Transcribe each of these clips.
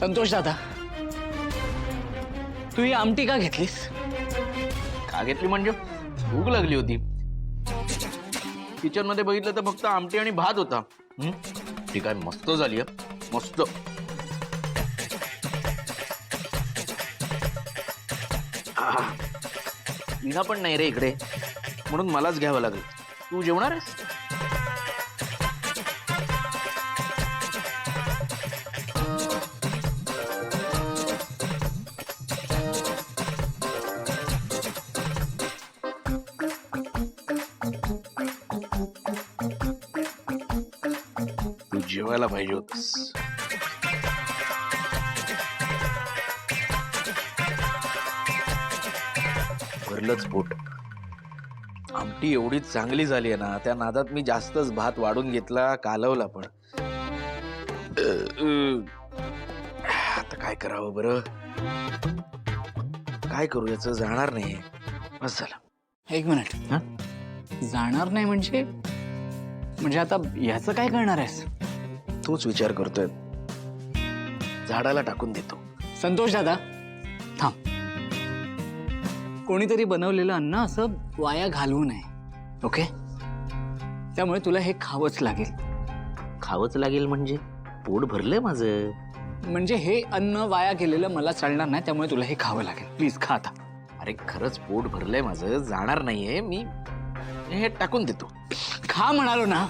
संतोष दादा, तू ही आमटी का घेतलीस? का घेतली म्हणजे भूक लागली होती. किचन मध्ये बघितलं तर फक्त आमटी आणि भात होता. ती काय मस्त झाली मस्त. विना पण नाही रे इकडे, म्हणून मलाच घ्यावं लागेल. तू जेवणार आहेस? तू जेवायला पाहिजे होतीस. भरलंच पोट. आमटी एवढी चांगली झाली आहे ना, त्या नादात मी जास्तच भात वाढून घेतला, कालवला पण. आता काय करावं बरं? काय करू, याचं जाणार नाही. बस झालं. एक मिनिट. हा? जाणार नाही म्हणजे आता याचं काय करणार आहेस? तोच विचार करतोय. झाडाला टाकून देतो. संतोष दादा, थांब. कोणीतरी बनवलेलं अन्न असं वाया घालवू नये, ओके? त्यामुळे तुला हे खावंच लागेल. खावंच लागेल म्हणजे? पोट भरलंय माझं. म्हणजे हे अन्न वाया गेलेलं मला चालणार नाही, त्यामुळे तुला हे खावं लागेल. प्लीज खा आता. अरे खरंच पोट भरलंय माझं, जाणार नाहीये मी. हे टाकून देतो. खा म्हणालो ना.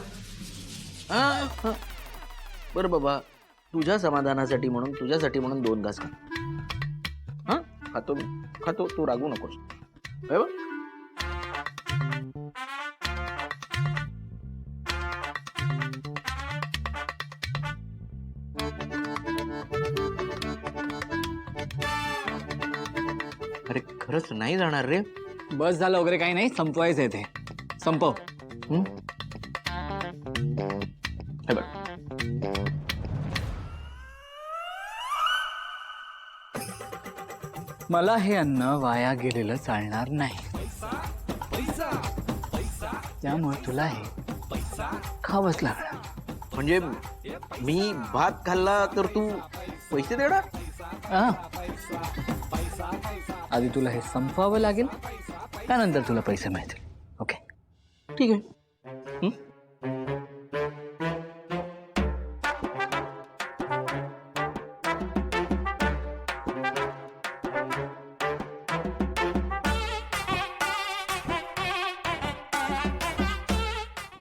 बर बाबा, तुझ्या समाधानासाठी म्हणून, तुझ्यासाठी म्हणून 2 घास खा. हा, खातो मी, खातो. तू रागू नकोस. अरे खरंच नाही जाणार रे. बस झालं वगैरे काही नाही, संपवायचंय ते. संपव. हे बघ, मला हे अन्न वाया गेलेलं चालणार नाही, त्यामुळे तुला हे खावंच लागणार. म्हणजे मी भात खाल्ला तर तू पैसे देणार? आधी तुला हे संपवावं लागेल, त्यानंतर तुला पैसे मिळतील. ओके? ठीक आहे.